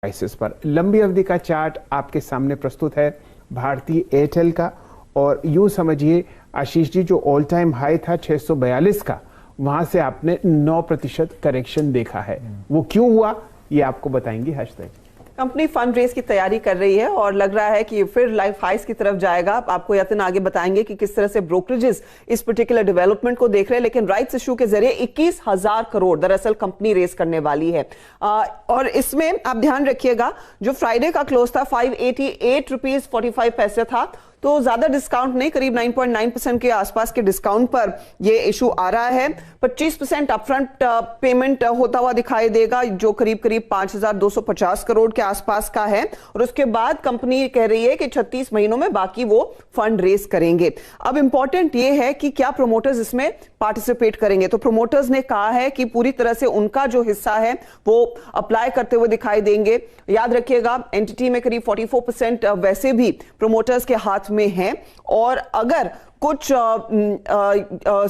Prices पर। लंबी अवधि का चार्ट आपके सामने प्रस्तुत है भारतीय एयरटेल का, और यूं समझिए आशीष जी, जो ऑल टाइम हाई था 642 का, वहां से आपने 9% करेक्शन देखा है। वो क्यों हुआ ये आपको बताएंगे हर्षदीप। कंपनी फंड रेज की तैयारी कर रही है और लग रहा है कि फिर लाइफ हाइस की तरफ जाएगा। आपको यतिन आगे बताएंगे कि किस तरह से ब्रोकरेजेस इस पर्टिकुलर डेवलपमेंट को देख रहे हैं। लेकिन राइट्स इशू के जरिए 21,000 करोड़ दरअसल कंपनी रेज करने वाली है। और इसमें आप ध्यान रखिएगा, जो फ्राइडे का क्लोज था 588 रुपीज 45 पैसे था, तो ज्यादा डिस्काउंट नहीं, करीब 9.9% के आसपास के डिस्काउंट पर ये इशू आ रहा है। 25% अपफ्रंट पेमेंट होता हुआ दिखाई देगा, जो करीब करीब 5,250 करोड़ के आसपास का है। और उसके बाद कंपनी कह रही है कि 36 महीनों में बाकी वो फंड रेज करेंगे। अब इंपॉर्टेंट ये है कि क्या प्रोमोटर्स इसमें पार्टिसिपेट करेंगे। तो प्रोमोटर्स ने कहा है कि पूरी तरह से उनका जो हिस्सा है वो अप्लाई करते हुए दिखाई देंगे। याद रखिएगा, एंटिटी में करीब 44% वैसे भी प्रोमोटर्स के हाथ में है, और अगर कुछ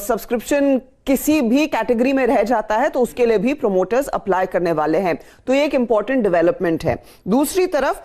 सब्सक्रिप्शन किसी भी कैटेगरी में रह जाता है तो उसके लिए भी प्रोमोटर्स अप्लाई करने वाले हैं। तो ये एक इंपॉर्टेंट डेवलपमेंट है। दूसरी तरफ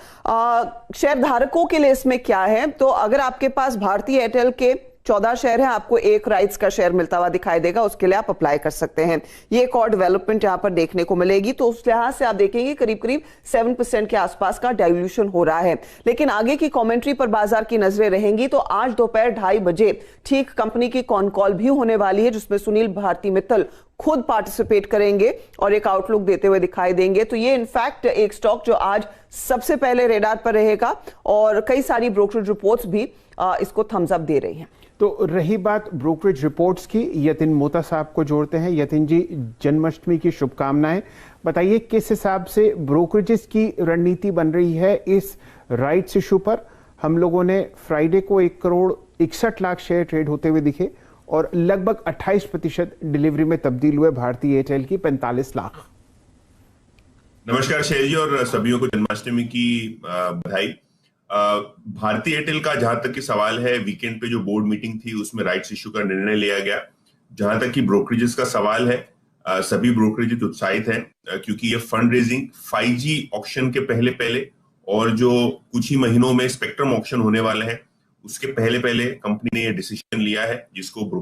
शेयर धारकों के लिए इसमें क्या है, तो अगर आपके पास भारतीय एयरटेल के 14 शेयर है, आपको एक राइट्स का शेयर मिलता हुआ दिखाई देगा, उसके लिए आप अप्लाई कर सकते हैं। ये एक और डेवलपमेंट यहां पर देखने को मिलेगी। तो उस लिहाज से आप देखेंगे करीब करीब 7% के आसपास का डाइल्यूशन हो रहा है। लेकिन आगे की कमेंट्री पर बाजार की नजरें रहेंगी। तो आज दोपहर 2:30 बजे ठीक कंपनी की कॉन कॉल भी होने वाली है, जिसमें सुनील भारती मित्तल खुद पार्टिसिपेट करेंगे और एक आउटलुक देते हुए दिखाई देंगे। तो ये इनफैक्ट एक स्टॉक जो आज सबसे पहले रेडार पर रहेगा, और कई सारी ब्रोकरेज रिपोर्ट्स भी इसको थम्स अप दे रही हैं। तो रही बात ब्रोकरेज रिपोर्ट्स की, यतिन मोता साहब को जोड़ते हैं। यतिन जी, जन्माष्टमी की शुभकामनाएं। बताइए किस हिसाब से ब्रोकरेजेस की रणनीति बन रही है इस राइट्स इशू पर। हम लोगों ने फ्राइडे को 1,61,00,000 शेयर ट्रेड होते हुए दिखे, और लगभग 28% डिलीवरी में तब्दील हुए भारतीय एयरटेल की 45 लाख। नमस्कार शैल जी, और सभी को जन्माष्टमी की बधाई। भारतीय एयरटेल का जहां तक की सवाल है, वीकेंड पे जो बोर्ड मीटिंग थी उसमें राइट्स इशू का निर्णय लिया गया। जहां तक की ब्रोकरेजेस का सवाल है, सभी ब्रोकरेजेस उत्साहित हैं, क्योंकि ये फंड रेजिंग 5G ऑक्शन के पहले पहले और जो कुछ ही महीनों में स्पेक्ट्रम ऑक्शन होने वाला है उसके पहले पहले कंपनी ने ये डिसीजन लिया है, जिसको